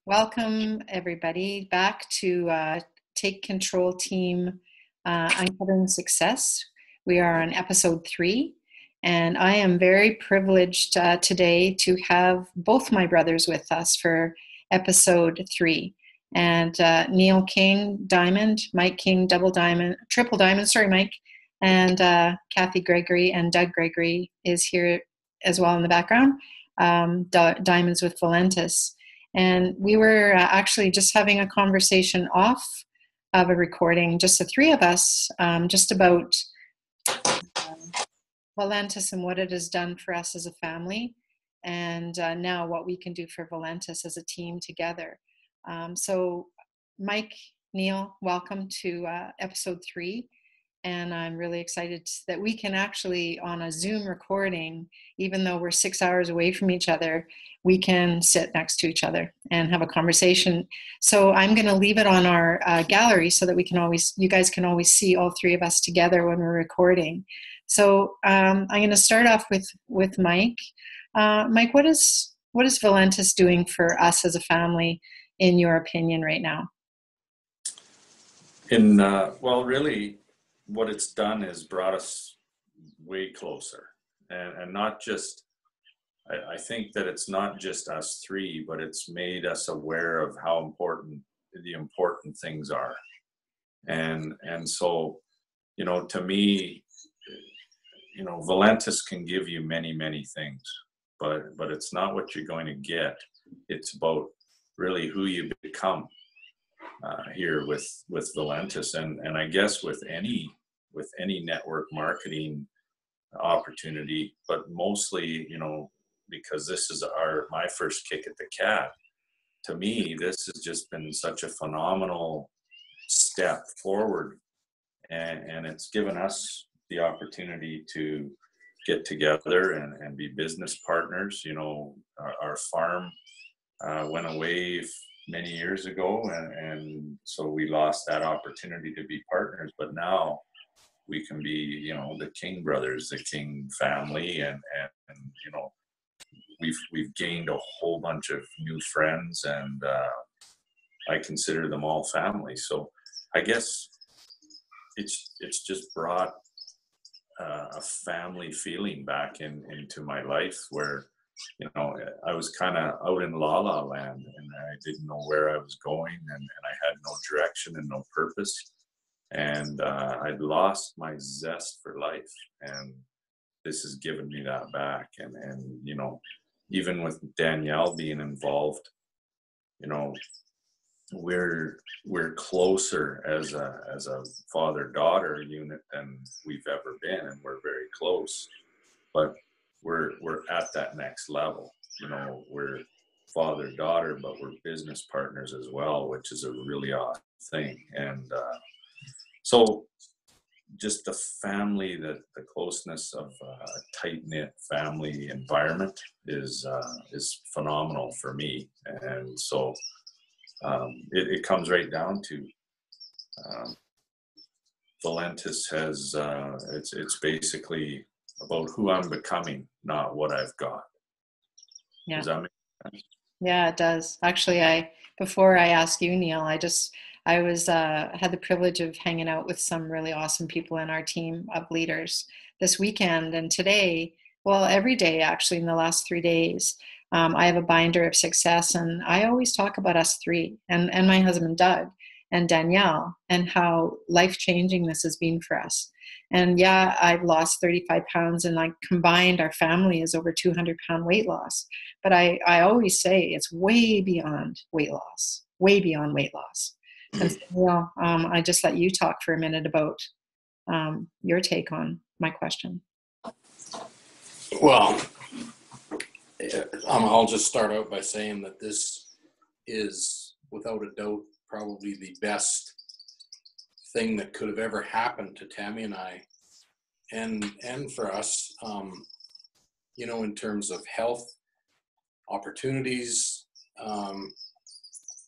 Welcome, everybody, back to Take Control Team Uncovering Success. We are on episode 3, and I am very privileged today to have both my brothers with us for episode 3. And Neale King, Diamond, Mike King, Double Diamond, Triple Diamond, sorry, Mike, and Cathy Gregory and Doug Gregory is here as well in the background, Diamonds with Valentis. And we were actually just having a conversation off of a recording, just the three of us, just about Valentis and what it has done for us as a family, and now what we can do for Valentis as a team together. So Mike, Neale, welcome to episode 3. And I'm really excited that we can actually, on a Zoom recording, even though we're 6 hours away from each other, we can sit next to each other and have a conversation. So I'm going to leave it on our gallery so that you guys can always see all three of us together when we're recording. So I'm going to start off with Mike. Mike, what is Valentis doing for us as a family, in your opinion, right now? Really, what it's done is brought us way closer, and not just, I think that it's not just us three, but it's made us aware of how important the important things are. And so, to me, Valentis can give you many, many things, but it's not what you're going to get. It's about really who you become here with Valentis, and I guess with any network marketing opportunity, but mostly, because this is my first kick at the cat. To me, this has just been such a phenomenal step forward, and it's given us the opportunity to get together and be business partners. Our farm went away many years ago, and so we lost that opportunity to be partners, but now we can be, the King brothers, the King family, and we've gained a whole bunch of new friends, and I consider them all family. So I guess it's just brought a family feeling back into my life, where I was kind of out in la la land, and I didn't know where I was going, and I had no direction and no purpose, and I'd lost my zest for life, and this has given me that back. And even with Danielle being involved, we're closer as a father-daughter unit than we've ever been, and we're very close, but we're at that next level. We're father-daughter, but we're business partners as well, which is a really awesome thing. And so just the family, the closeness of a tight-knit family environment is phenomenal for me. And so it comes right down to Valentis has it's basically about who I'm becoming, not what I've got. Yeah. Does that make sense? Yeah, it does. Actually, before I ask you, Neale, I was had the privilege of hanging out with some really awesome people in our team of leaders this weekend, and today, well, every day actually in the last 3 days, I have a binder of success, and I always talk about us three and my husband Doug and Danielle, and how life-changing this has been for us. And yeah, I've lost 35 pounds, and combined our family is over 200-pound weight loss. But I always say it's way beyond weight loss, way beyond weight loss. And so, I just let you talk for a minute about your take on my question. Well, I'll just start out by saying that this is, without a doubt, probably the best thing that could have ever happened to Tammy and I, and for us, in terms of health, opportunities,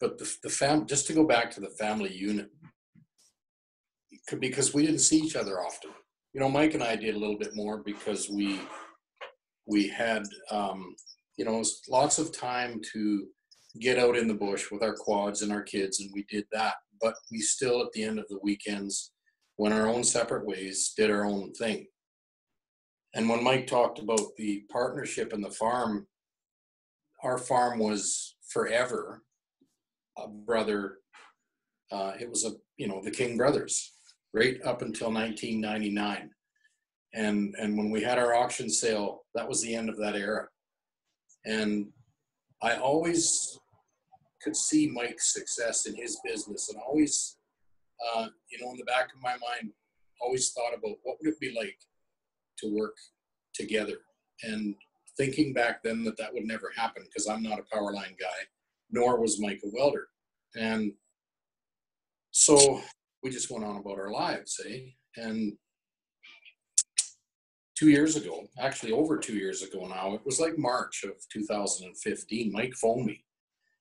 but the family, just to go back to the family unit, because we didn't see each other often. Mike and I did a little bit more because we had, lots of time to get out in the bush with our quads and our kids, and we did that. But we still, at the end of the weekends, went our own separate ways, did our own thing. And when Mike talked about the partnership and the farm, our farm was forever a brother. It was the King brothers, right up until 1999. And when we had our auction sale, that was the end of that era. And I always could see Mike's success in his business, and always, in the back of my mind, always thought about what would it be like to work together. And thinking back then that would never happen, because I'm not a power line guy, nor was Mike a welder. And so we just went on about our lives, eh? And 2 years ago, actually over 2 years ago now, it was like March of 2015, Mike phoned me,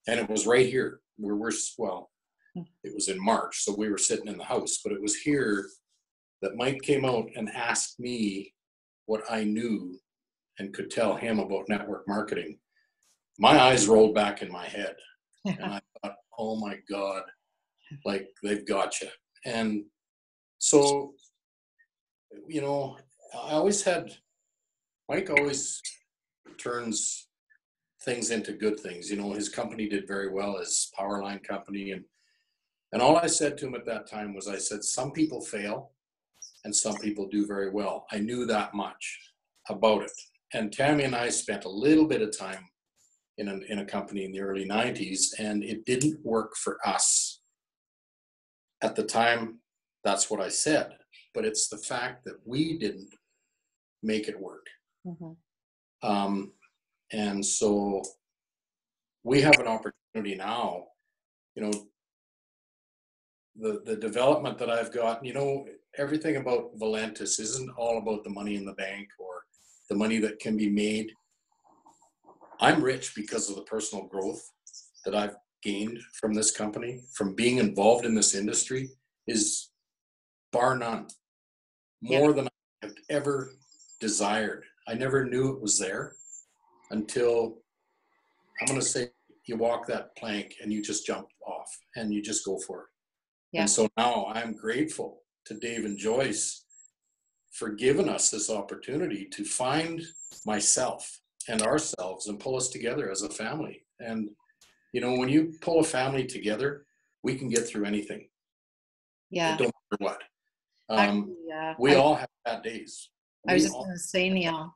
and it was right here where it was in March, so we were sitting in the house, but it was here that Mike came out and asked me what I knew and could tell him about network marketing. My eyes rolled back in my head, and I thought, oh my God, like, they've got you. And so, Mike always turns things into good things. His company did very well, his power line company. And all I said to him at that time was, I said, some people fail and some people do very well. I knew that much about it. And Tammy and I spent a little bit of time in a company in the early 90s, and it didn't work for us. At the time, that's what I said. But it's the fact that we didn't make it work. Mm-hmm. And so we have an opportunity now, the development that I've got, everything about Valentis isn't all about the money in the bank or the money that can be made. I'm rich because of the personal growth that I've gained from this company, from being involved in this industry, is bar none more than I have ever desired. I never knew it was there until, I'm going to say, you walk that plank and you just jump off and you just go for it. Yeah. And so now I'm grateful to Dave and Joyce for giving us this opportunity to find myself and ourselves and pull us together as a family. And, when you pull a family together, we can get through anything. Yeah. It don't matter what. We all have bad days. I was just going to say, Neale,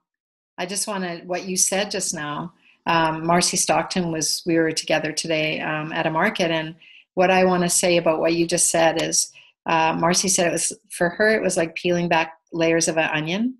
I just wanted what you said just now. Marcy Stockton we were together today at a market. And what I want to say about what you just said is, Marcy said for her, it was like peeling back layers of an onion.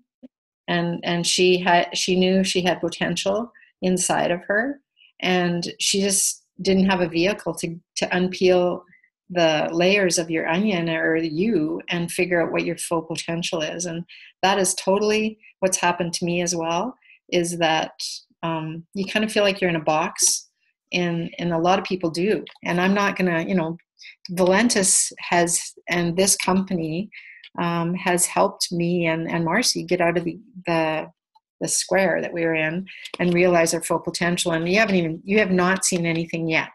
And she knew she had potential inside of her. And she just didn't have a vehicle to unpeel the layers of your onion or you and figure out what your full potential is. And that is totally what's happened to me as well, is that you kind of feel like you're in a box, and a lot of people do. And I'm not going to, Valentis and this company has helped me and Marcy get out of the square that we were in and realize our full potential. And you have not seen anything yet,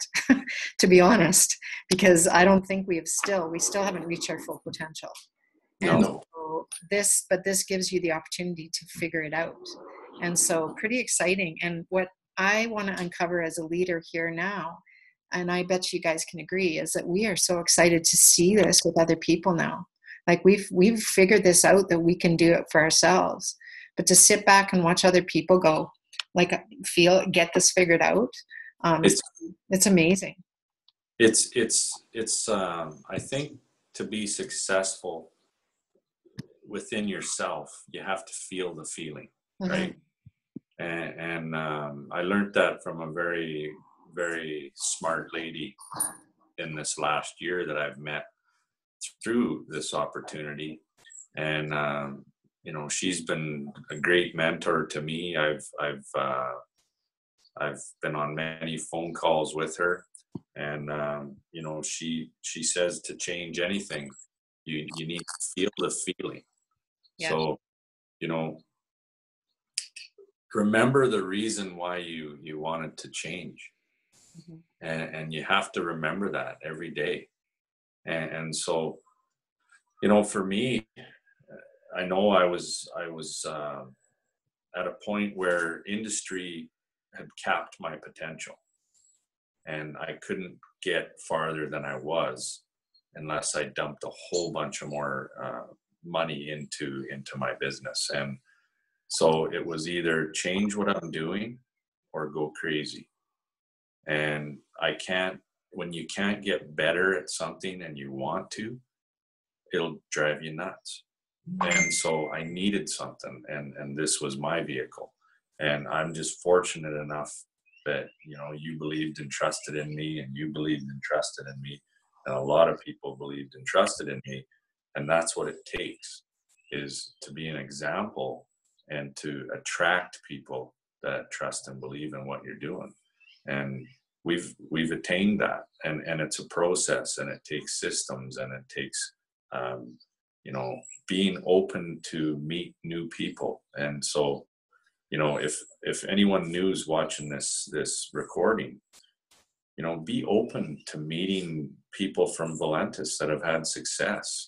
to be honest, because I don't think we still haven't reached our full potential. And no. So this gives you the opportunity to figure it out. And so pretty exciting. And what I want to uncover as a leader here now, and I bet you guys can agree, is that we are so excited to see this with other people now. Like we've figured this out, that we can do it for ourselves. But to sit back and watch other people go, get this figured out, it's amazing. It's I think to be successful within yourself, you have to feel the feeling, mm-hmm. right? And I learned that from a very, very smart lady in this last year that I've met through this opportunity. And she's been a great mentor to me. I've been on many phone calls with her, and she says to change anything, you need to feel the feeling. Yeah. So remember the reason why you wanted to change. Mhm. and you have to remember that every day. And so, for me, I know I was at a point where industry had capped my potential, and I couldn't get farther than I was unless I dumped a whole bunch of more money into my business. And so it was either change what I'm doing or go crazy. And when you can't get better at something and you want to, it'll drive you nuts. And so I needed something, and this was my vehicle. And I'm just fortunate enough that, you believed and trusted in me, and you believed and trusted in me, and a lot of people believed and trusted in me. And that's what it takes, is to be an example and to attract people that trust and believe in what you're doing. And we've attained that, and it's a process, and it takes systems, and it takes um, being open to meet new people. And so, if anyone new is watching this recording, be open to meeting people from Valentis that have had success.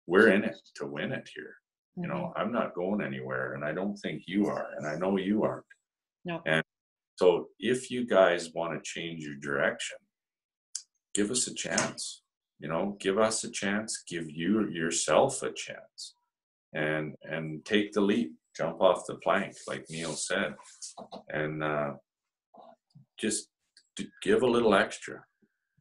We're in it to win it here. Mhm. I'm not going anywhere, and I don't think you are, and I know you aren't. No. And so if you guys want to change your direction, give us a chance. Give us a chance, give yourself a chance, and take the leap, jump off the plank, like Neale said, and just give a little extra,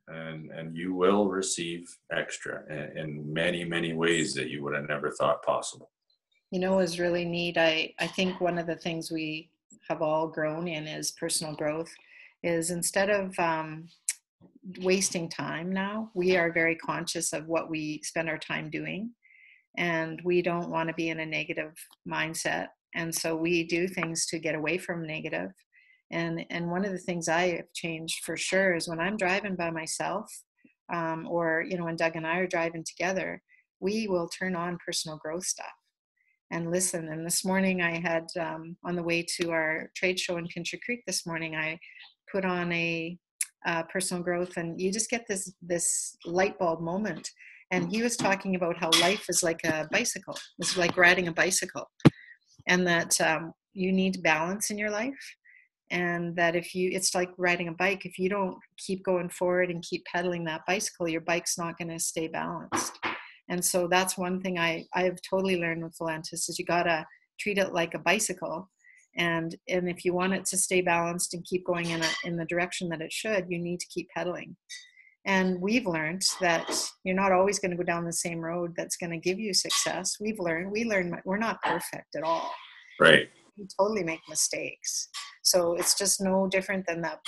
and you will receive extra in many, many ways that you would have never thought possible. Is really neat. I think one of the things we have all grown in is personal growth. Is instead of wasting time now, we are very conscious of what we spend our time doing, and we don't want to be in a negative mindset. And so we do things to get away from negative. And one of the things I have changed for sure is when I'm driving by myself, or when Doug and I are driving together, we will turn on personal growth stuff and listen. And this morning I had, on the way to our trade show in Pincher Creek this morning, I put on a personal growth, and you just get this light bulb moment. And he was talking about how life is like a bicycle. It's like riding a bicycle, and that you need balance in your life. And that it's like riding a bike. If you don't keep going forward and keep pedaling that bicycle, your bike's not going to stay balanced. And so that's one thing I've totally learned with Valentis, is you got to treat it like a bicycle. And if you want it to stay balanced and keep going in the direction that it should, you need to keep pedaling. And we've learned that you're not always going to go down the same road that's going to give you success. We learned we're not perfect at all. Right. We totally make mistakes. So it's just no different than that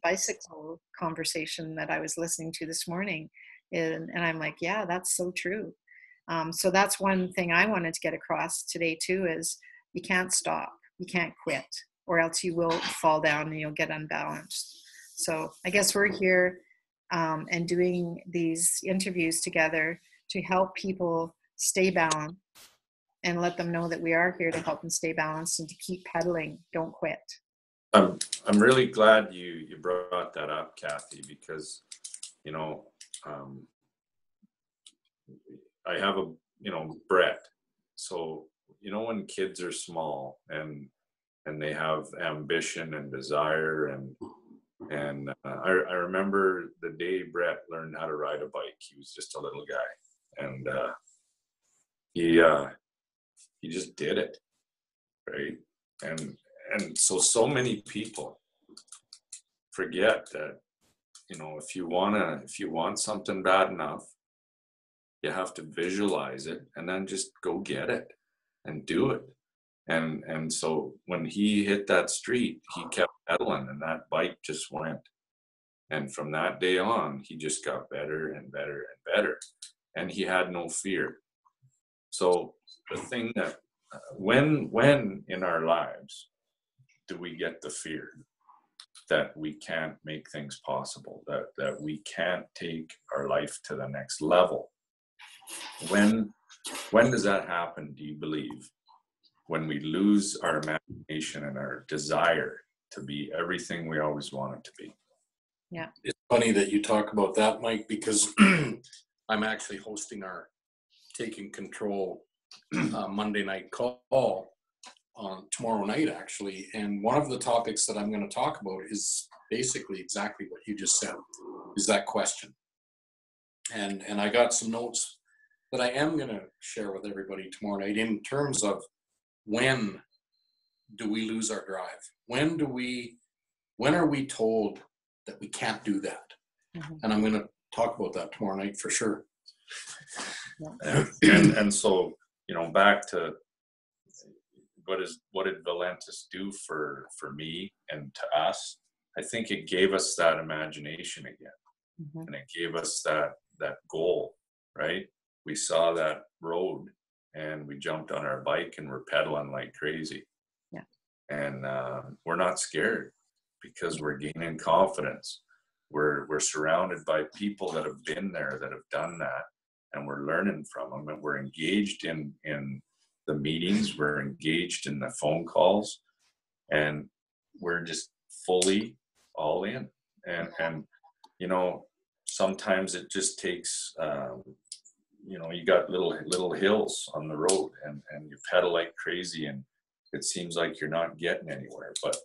bicycle conversation that I was listening to this morning. And I'm like, yeah, that's so true. So that's one thing I wanted to get across today too, is you can't stop, you can't quit, or else you will fall down and you'll get unbalanced. So I guess we're here and doing these interviews together to help people stay balanced, and let them know that we are here to help them stay balanced and to keep pedaling. Don't quit. I'm really glad you brought that up, Cathy, because I have Brett. So when kids are small and they have ambition and desire, and I remember the day Brett learned how to ride a bike. He was just a little guy, and he just did it, right? And so many people forget that if you want something bad enough, you have to visualize it and then just go get it and do it. And so when he hit that street, he kept pedaling, and that bike just went. And from that day on, he just got better and better and better, and he had no fear. So the thing that when in our lives do we get the fear that we can't make things possible, that we can't take our life to the next level? When does that happen, do you believe? When we lose our imagination and our desire to be everything we always wanted to be. Yeah. It's funny that you talk about that, Mike, because I'm actually hosting our Taking Control Monday night call on tomorrow night, actually. And one of the topics that I'm going to talk about is basically exactly what you just said, is that question. And I got some notes that I am going to share with everybody tomorrow night in terms of when do we lose our drive? When are we told that we can't do that? Mm-hmm. And I'm going to talk about that tomorrow night for sure. And so, back to what did Valentis do for me and to us? I think it gave us that imagination again. Mm-hmm. And it gave us that goal, right? We saw that road and we jumped on our bike and we're pedaling like crazy. Yeah. And we're not scared because we're gaining confidence. We're surrounded by people that have been there, that have done that, and we're learning from them. And we're engaged in the meetings, we're engaged in the phone calls, and we're just fully all in. And sometimes it just takes you got little hills on the road, and you pedal like crazy, and it seems like you're not getting anywhere, but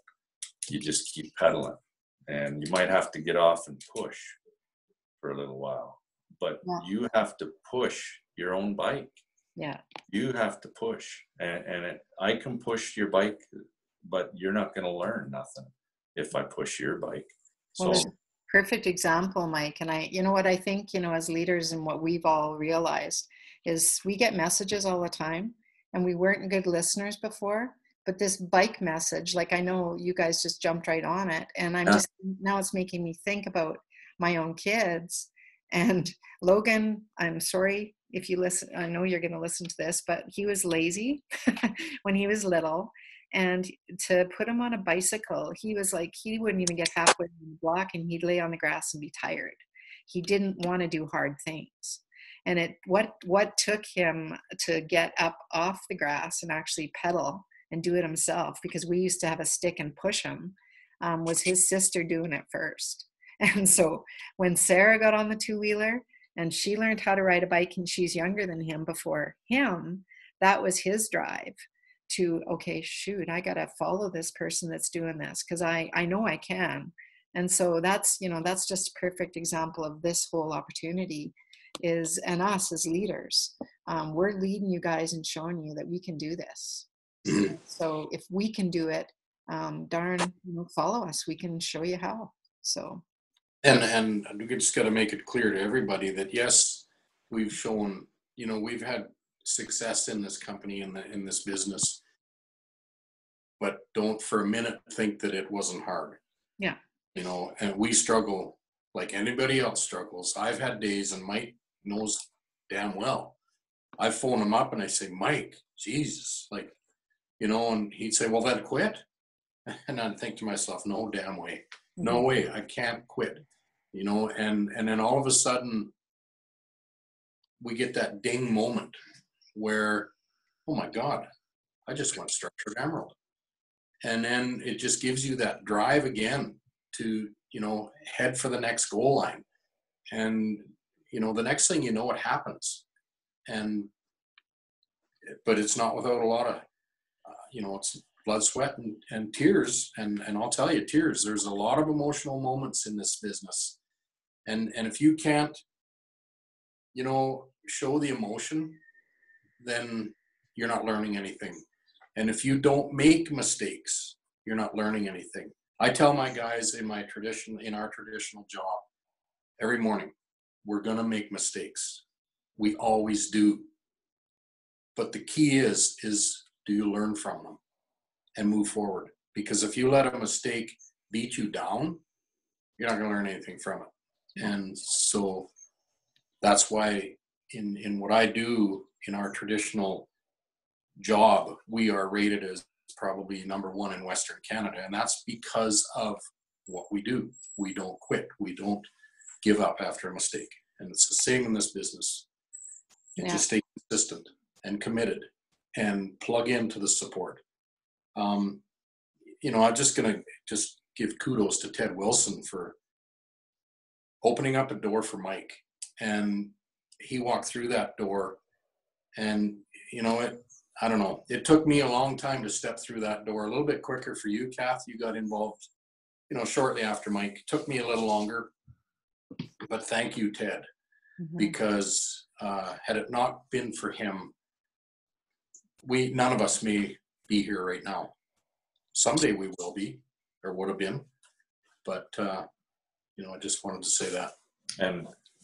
you just keep pedaling, and you might have to get off and push for a little while, but you have to push your own bike. Yeah. You have to push, I can push your bike, but you're not going to learn nothing if I push your bike. Well, So perfect example, Mike. And what I think, as leaders, and what we've all realized is we get messages all the time, and we weren't good listeners before, but this bike message, like, I know you guys just jumped right on it, and now it's making me think about my own kids. And Logan, I'm sorry if you listen, I know you're going to listen to this, but he was lazy when he was little. And to put him on a bicycle, he was like, he wouldn't even get halfway on the block and he'd lay on the grass and be tired. He didn't want to do hard things. And what took him to get up off the grass and actually pedal and do it himself, because we used to have a stick and push him, was his sister doing it first. And so when Sarah got on the two-wheeler and she learned how to ride a bike, and she's younger than him, before him, that was his drive to, okay, shoot, I got to follow this person that's doing this, because I know I can. And so that's just a perfect example of this whole opportunity and us as leaders. We're leading you guys and showing you that we can do this. So if we can do it, follow us. We can show you how. So. And we just got to make it clear to everybody that, yes, we've shown, we've had success in this company, in this business, but don't for a minute think that it wasn't hard. Yeah. And we struggle like anybody else struggles. I've had days, and Mike knows damn well, I phone him up and I say, Mike, Jesus, and he'd say, well, then quit. And I'd think to myself, no damn way. No way, I can't quit. And then all of a sudden we get that ding moment where, oh my God, I just went structured emerald. And then it just gives you that drive again to, head for the next goal line. And, the next thing it happens. But it's not without a lot of, it's blood, sweat, and tears. And I'll tell you, tears, there's a lot of emotional moments in this business. And if you can't, show the emotion, then you're not learning anything. And if you don't make mistakes, you're not learning anything. I tell my guys in our traditional job, every morning, we're going to make mistakes. We always do. But the key is do you learn from them and move forward? Because if you let a mistake beat you down, you're not going to learn anything from it. And so that's why in what I do in our traditional job, we are rated as probably number one in Western Canada. And that's because of what we do. We don't quit. We don't give up after a mistake. And it's the same in this business. Just stay consistent and committed and plug into the support. I'm just going to give kudos to Ted Wilson for opening up a door for Mike. And he walked through that door, and I don't know, it took me a long time to step through that door. A little bit quicker for you, Kath. You got involved, shortly after Mike. It took me a little longer, but thank you, Ted, because had it not been for him, none of us may be here right now. Someday we will be, or would have been, but I just wanted to say that.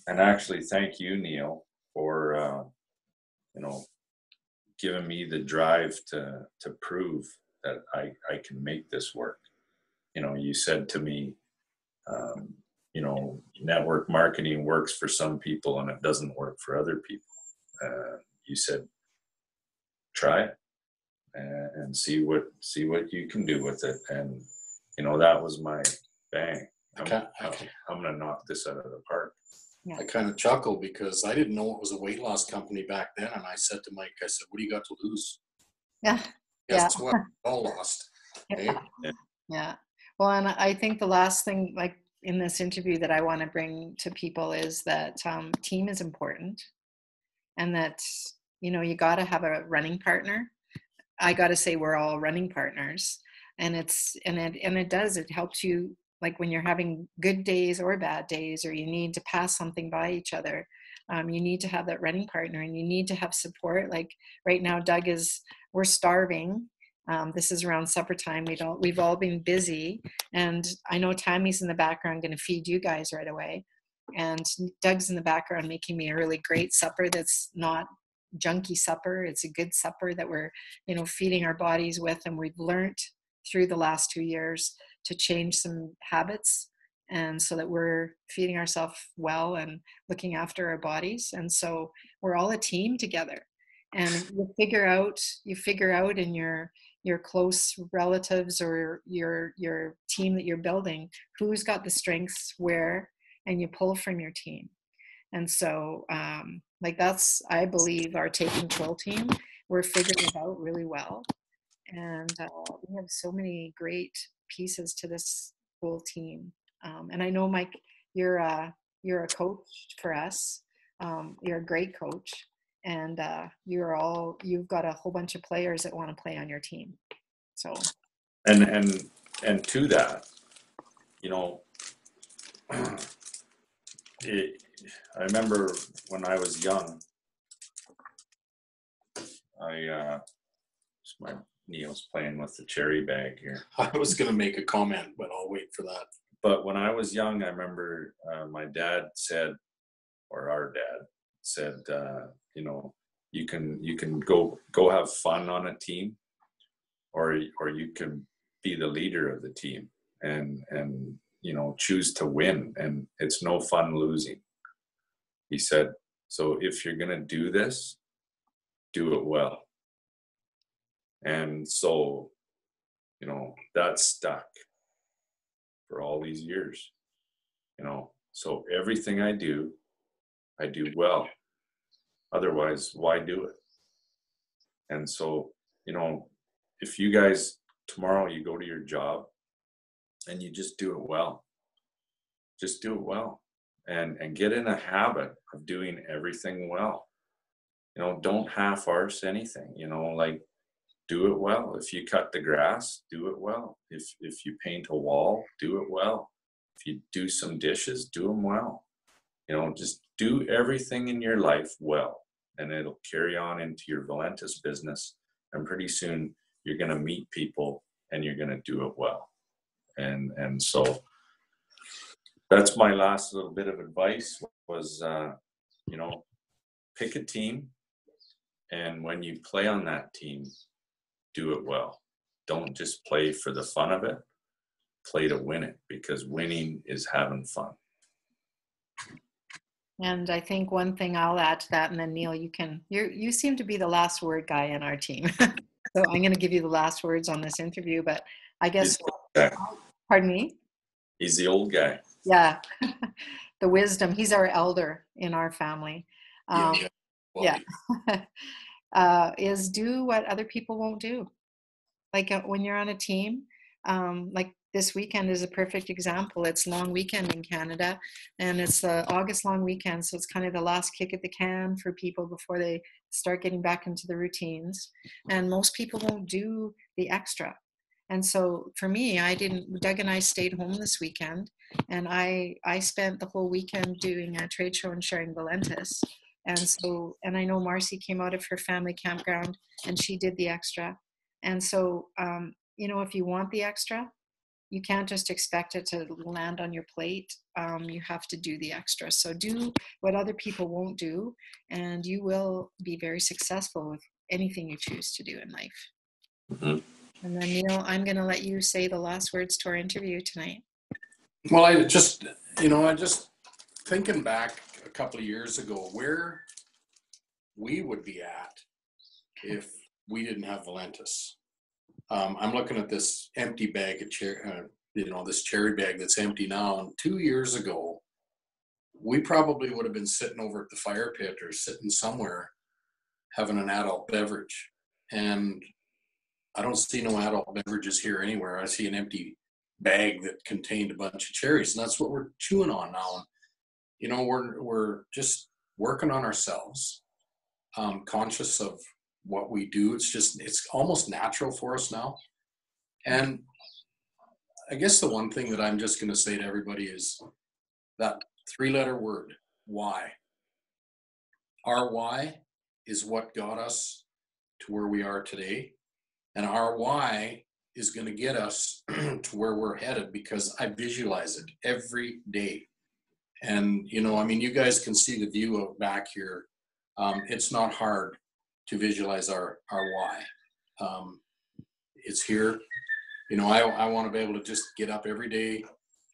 And actually, thank you, Neale, for giving me the drive to prove that I can make this work. You said to me, network marketing works for some people and it doesn't work for other people. You said, try it and see what you can do with it. And that was my bang. I'm gonna knock this out of the park. Yeah. I kind of chuckle because I didn't know it was a weight loss company back then, and I said to Mike, I said, "What do you got to lose?" Yeah. Guess what? All lost. Yeah. Yeah. Well, and I think the last thing, like in this interview, that I want to bring to people is that team is important, and that you got to have a running partner. I got to say, we're all running partners, and it helps you, like when you're having good days or bad days, or you need to pass something by each other. You need to have that running partner, and you need to have support. Like right now, we're starving. This is around supper time. We've all been busy, and I know Tammy's in the background going to feed you guys right away, and Doug's in the background making me a really great supper that's not junky supper. It's a good supper that we're feeding our bodies with, and we've learned through the last 2 years to change some habits, and so that we're feeding ourselves well and looking after our bodies. And so we're all a team together, and you figure out in your close relatives or your team that you're building, who's got the strengths where, and you pull from your team. And so that's, I believe, our Take Control team. We're figuring it out really well, and we have so many great pieces to this whole team. And I know, Mike, you're a coach for us. You're a great coach, and you've got a whole bunch of players that want to play on your team. So, and to that, I remember when I was young, Neil's playing with the cherry bag here. I was going to make a comment, but I'll wait for that. But when I was young, I remember my dad said, or our dad said, you can go have fun on a team, or you can be the leader of the team and choose to win. And it's no fun losing. He said, so if you're going to do this, do it well. And so, that stuck for all these years, so everything I do well. Otherwise, why do it? And so, if you guys, tomorrow you go to your job and you just do it well, and get in a habit of doing everything well. Don't half-arse anything, do it well. If you cut the grass, do it well. If you paint a wall, do it well. If you do some dishes, do them well. Just do everything in your life well, and it'll carry on into your Valentis business. And pretty soon you're going to meet people and you're going to do it well. And so that's my last little bit of advice was, pick a team. And when you play on that team, do it well. Don't just play for the fun of it. Play to win it, because winning is having fun. And I think one thing I'll add to that, and then Neale, you seem to be the last word guy in our team. So I'm going to give you the last words on this interview, but I guess, pardon me? He's the old guy. Yeah. The wisdom. He's our elder in our family. Is do what other people won't do. Like when you're on a team, like this weekend is a perfect example. It's long weekend in Canada, and it's the August long weekend, so it's kind of the last kick at the can for people before they start getting back into the routines. And most people won't do the extra. And so for me, Doug and I stayed home this weekend, and I spent the whole weekend doing a trade show and sharing Valentis. And I know Marcy came out of her family campground and she did the extra. And so, if you want the extra, you can't just expect it to land on your plate. You have to do the extra. So do what other people won't do, and you will be very successful with anything you choose to do in life. Mm-hmm. And then, Neale, I'm going to let you say the last words to our interview tonight. Well, I just thinking back a couple of years ago, where we would be at if we didn't have Valentis. I'm looking at this empty bag of this cherry bag that's empty now. And 2 years ago, we probably would have been sitting over at the fire pit or sitting somewhere having an adult beverage. And I don't see no adult beverages here anywhere. I see an empty bag that contained a bunch of cherries, and that's what we're chewing on now. We're just working on ourselves, conscious of what we do. It's almost natural for us now. And I guess the one thing that I'm just going to say to everybody is that 3-letter word, why. Our why is what got us to where we are today. And our why is going to get us to where we're headed, because I visualize it every day. And, you guys can see the view of back here. It's not hard to visualize our why. It's here. I want to be able to just get up every day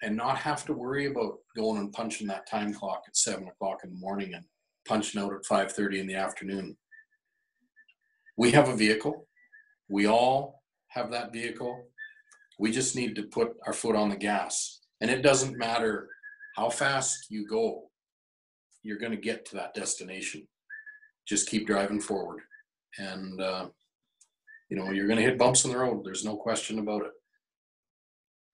and not have to worry about going and punching that time clock at 7 o'clock in the morning and punching out at 5:30 in the afternoon. We have a vehicle. We all have that vehicle. We just need to put our foot on the gas. And it doesn't matter how fast you go, you're going to get to that destination. Just keep driving forward. And, you're going to hit bumps in the road. There's no question about it.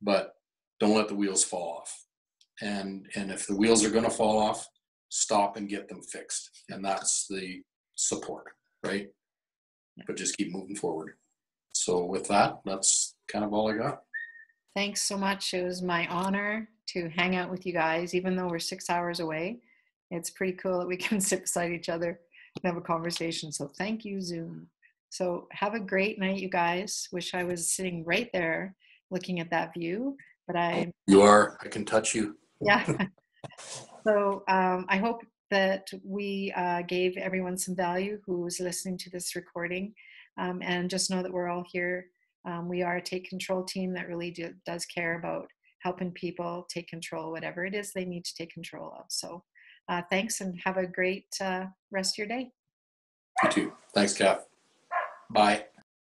But don't let the wheels fall off. And if the wheels are going to fall off, stop and get them fixed. And that's the support, right? But just keep moving forward. So with that, that's kind of all I got. Thanks so much. It was my honor to hang out with you guys, even though we're 6 hours away. It's pretty cool that we can sit beside each other and have a conversation. So thank you, Zoom. So have a great night, you guys. Wish I was sitting right there looking at that view, but You are. I can touch you. Yeah. So I hope that we gave everyone some value who's listening to this recording, and just know that we're all here. We are a Take Control team that really does care about helping people take control, whatever it is they need to take control of. So thanks, and have a great rest of your day. You too. Thanks, Kath. Bye.